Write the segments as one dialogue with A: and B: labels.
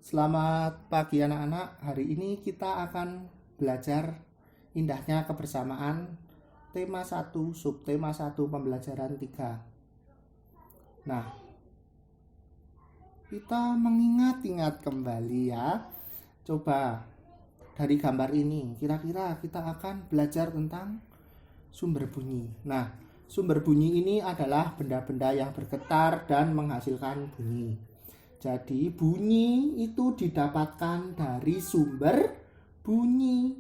A: Selamat pagi anak-anak. Hari ini kita akan belajar indahnya kebersamaan tema 1, subtema 1, pembelajaran 3. Nah, kita mengingat-ingat kembali ya. Coba dari gambar ini, kira-kira kita akan belajar tentang sumber bunyi. Nah, sumber bunyi ini adalah benda-benda yang bergetar dan menghasilkan bunyi. Jadi bunyi itu didapatkan dari sumber bunyi.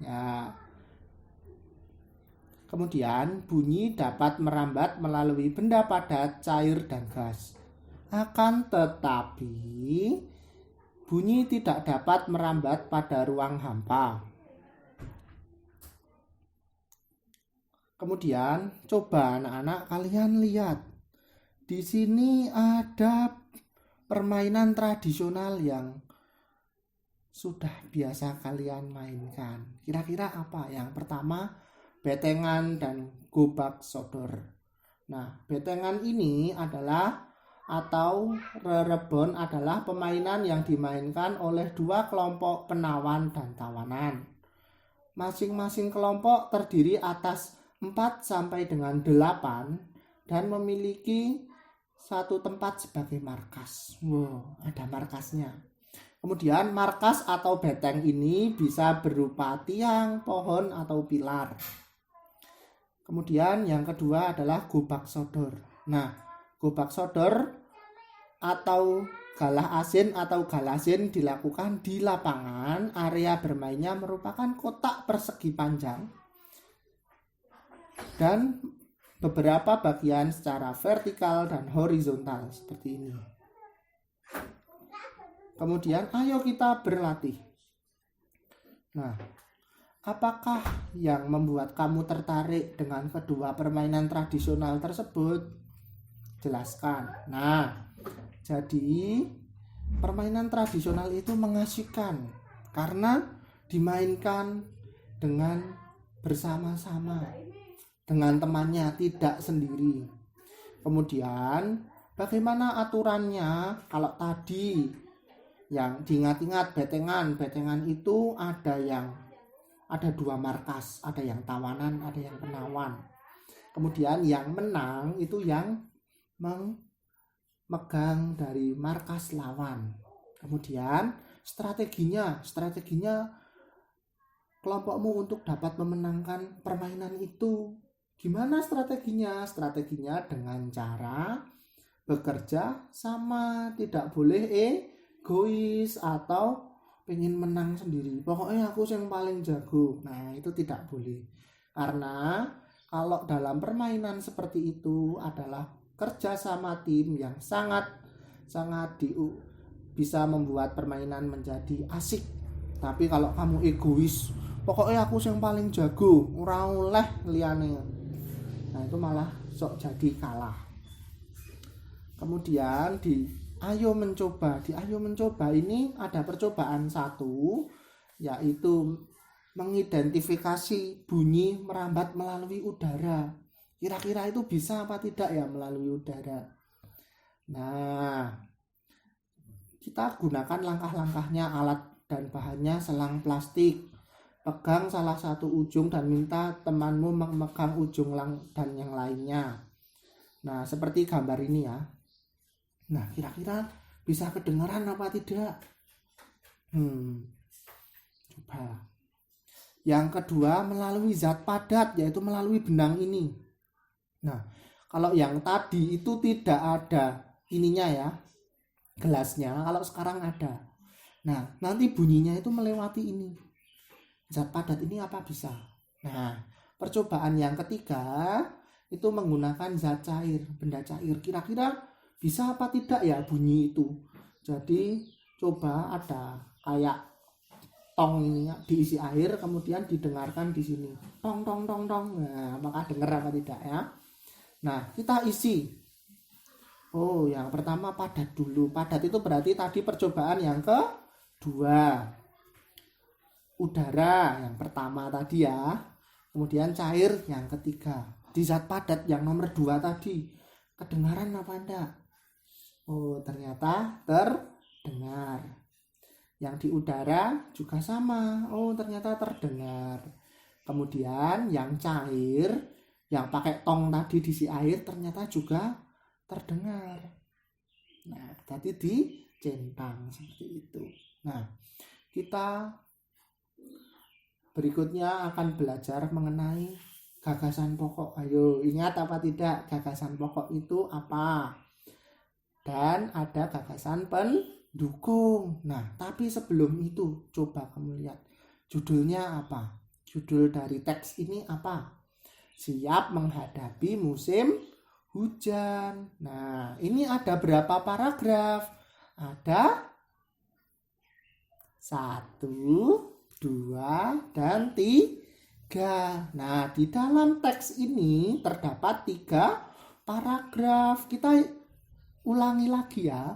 A: Ya. Kemudian bunyi dapat merambat melalui benda padat, cair, dan gas. Akan tetapi bunyi tidak dapat merambat pada ruang hampa. Kemudian coba anak-anak kalian lihat. Di sini ada permainan tradisional yang sudah biasa kalian mainkan. Kira-kira apa? Yang pertama, betengan dan gobak sodor. Nah, betengan ini adalah atau rerebon adalah permainan yang dimainkan oleh dua kelompok penawan dan tawanan. Masing-masing kelompok terdiri atas 4 sampai dengan 8 dan memiliki satu tempat sebagai markas. Wow, ada markasnya. Kemudian markas atau beteng ini bisa berupa tiang, pohon, atau pilar. Kemudian yang kedua adalah gobak sodor. Nah, gobak sodor atau galah asin atau galasin dilakukan di lapangan. Area bermainnya merupakan kotak persegi panjang dan beberapa bagian secara vertikal dan horizontal seperti ini. Kemudian ayo kita berlatih. Nah, apakah yang membuat kamu tertarik dengan kedua permainan tradisional tersebut? Jelaskan. Nah, jadi permainan tradisional itu mengasihkan karena dimainkan dengan bersama-sama, dengan temannya, tidak sendiri. Kemudian bagaimana aturannya? Kalau tadi yang diingat-ingat betengan itu ada dua markas, ada yang tawanan, ada yang penawan. Kemudian yang menang itu yang memegang dari markas lawan. Kemudian strateginya kelompokmu untuk dapat memenangkan permainan itu. Gimana strateginya? Strateginya dengan cara bekerja sama, tidak boleh egois atau pengen menang sendiri. Pokoknya aku yang paling jago. Nah, itu tidak boleh. Karena kalau dalam permainan seperti itu adalah kerja sama tim yang sangat bisa membuat permainan menjadi asik. Tapi kalau kamu egois, pokoknya aku yang paling jago, ora oleh liyane. Nah, itu malah sok jadi kalah. Kemudian di ayo mencoba ini ada percobaan 1, yaitu mengidentifikasi bunyi merambat melalui udara. Kira-kira itu bisa apa tidak ya melalui udara? Nah, kita gunakan langkah-langkahnya. Alat dan bahannya selang plastik. Pegang salah satu ujung dan minta temanmu memegang ujung dan yang lainnya. Nah, seperti gambar ini ya. Nah, kira-kira bisa kedengaran apa tidak? Coba. Yang kedua, melalui zat padat, yaitu melalui benang ini. Nah, kalau yang tadi itu tidak ada ininya ya, gelasnya. Kalau sekarang ada. Nah, nanti bunyinya itu melewati ini. Zat padat ini apa bisa? Nah, percobaan yang ketiga itu menggunakan zat cair, benda cair. Kira-kira bisa apa tidak ya bunyi itu? Jadi coba ada kayak tong ini diisi air, kemudian didengarkan di sini. Tong tong tong tong. Nah, apakah dengar apa tidak ya? Nah, kita isi. Oh, yang pertama padat dulu. Padat itu berarti tadi percobaan yang kedua. Udara yang pertama tadi ya. Kemudian cair yang ketiga. Di zat padat yang nomor 2 tadi, kedengaran apa enggak? Oh, ternyata terdengar. Yang di udara juga sama. Oh, ternyata terdengar. Kemudian yang cair, yang pakai tong tadi diisi air ternyata juga terdengar. Nah, tadi dicentang seperti itu. Nah, kita berikutnya akan belajar mengenai gagasan pokok. Ayo, ingat apa tidak gagasan pokok itu apa? Dan ada gagasan pendukung. Nah, tapi sebelum itu coba kamu lihat judulnya apa? Judul dari teks ini apa? Siap menghadapi musim hujan. Nah, ini ada berapa paragraf? Ada 1, 2, dan 3. Nah, di dalam teks ini terdapat 3 paragraf. Kita ulangi lagi ya.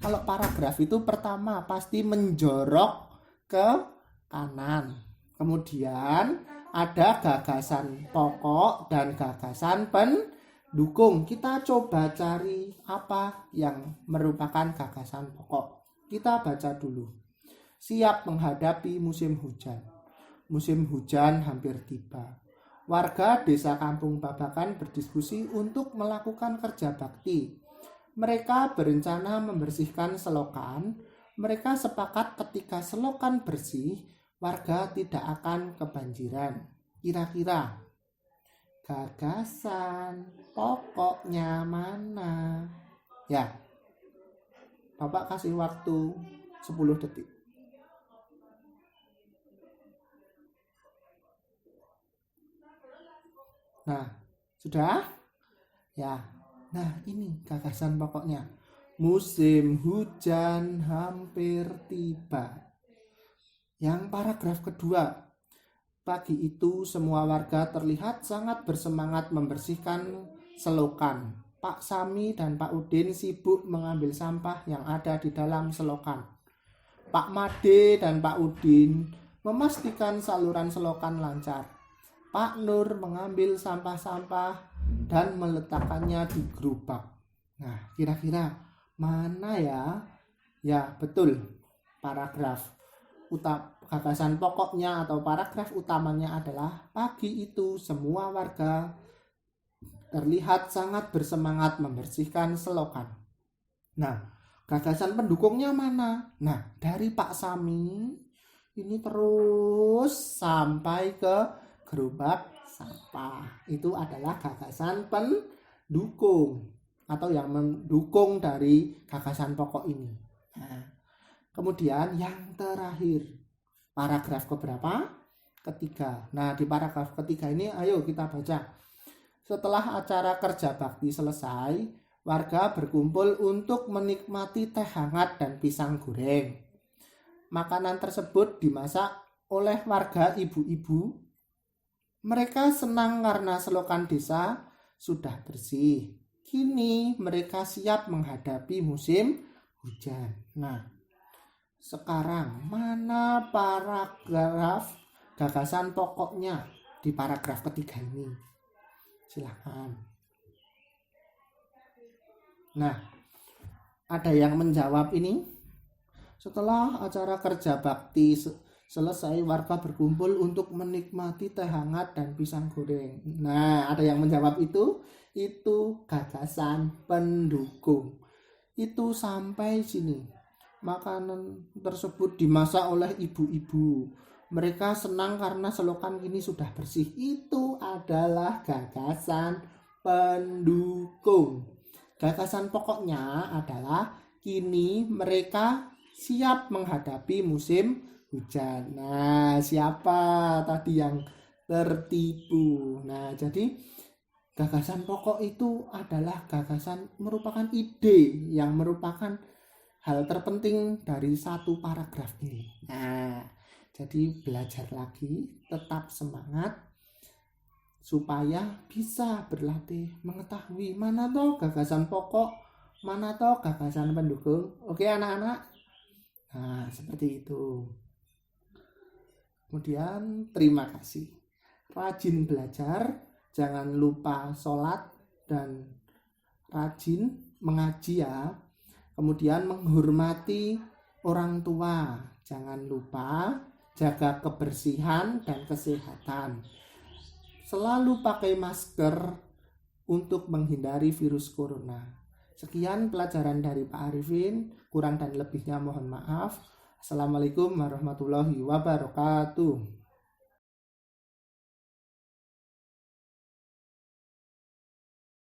A: Kalau paragraf itu pertama pasti menjorok ke kanan. Kemudian ada gagasan pokok dan gagasan pendukung. Kita coba cari apa yang merupakan gagasan pokok. Kita baca dulu. Siap menghadapi musim hujan. Musim hujan hampir tiba. Warga desa Kampung Babakan berdiskusi untuk melakukan kerja bakti. Mereka berencana membersihkan selokan. Mereka sepakat ketika selokan bersih, warga tidak akan kebanjiran. Kira-kira gagasan pokoknya mana? Ya, Bapak kasih waktu 10 detik. Nah, sudah? Ya. Nah, ini gagasan pokoknya. Musim hujan hampir tiba. Yang paragraf kedua. Pagi itu semua warga terlihat sangat bersemangat membersihkan selokan. Pak Sami dan Pak Udin sibuk mengambil sampah yang ada di dalam selokan. Pak Made dan Pak Udin memastikan saluran selokan lancar. Pak Nur mengambil sampah-sampah dan meletakkannya di gerobak. Nah, kira-kira mana ya? Ya, betul. Paragraf gagasan pokoknya atau paragraf utamanya adalah pagi itu semua warga terlihat sangat bersemangat membersihkan selokan. Nah, gagasan pendukungnya mana? Nah, dari Pak Sami ini terus sampai ke gerobak sampah. Itu adalah gagasan pendukung atau yang mendukung dari gagasan pokok ini. Nah, kemudian yang terakhir, paragraf keberapa? Ketiga. Nah, di paragraf ketiga ini ayo kita baca. Setelah acara kerja bakti selesai, warga berkumpul untuk menikmati teh hangat dan pisang goreng. Makanan tersebut dimasak oleh warga ibu-ibu. Mereka senang karena selokan desa sudah bersih. Kini mereka siap menghadapi musim hujan. Nah, sekarang mana paragraf gagasan pokoknya di paragraf ketiga ini? Silakan. Nah, ada yang menjawab ini? Setelah acara kerja bakti selesai, warga berkumpul untuk menikmati teh hangat dan pisang goreng. Nah, ada yang menjawab itu gagasan pendukung. Itu sampai sini. Makanan tersebut dimasak oleh ibu-ibu. Mereka senang karena selokan kini sudah bersih. Itu adalah gagasan pendukung. Gagasan pokoknya adalah kini mereka siap menghadapi musim hujan. Nah, siapa tadi yang tertipu? Nah, jadi gagasan pokok itu adalah gagasan merupakan ide yang merupakan hal terpenting dari satu paragraf ini. Nah, jadi belajar lagi, tetap semangat supaya bisa berlatih mengetahui mana toh gagasan pokok, mana toh gagasan pendukung. Oke anak-anak? Nah, seperti itu. Kemudian terima kasih. Rajin belajar, jangan lupa sholat dan rajin mengaji ya. Kemudian menghormati orang tua jangan lupa jaga kebersihan dan kesehatan. Selalu pakai masker untuk menghindari virus corona. Sekian pelajaran dari Pak Arifin, kurang dan lebihnya mohon maaf. Assalamualaikum warahmatullahi wabarakatuh.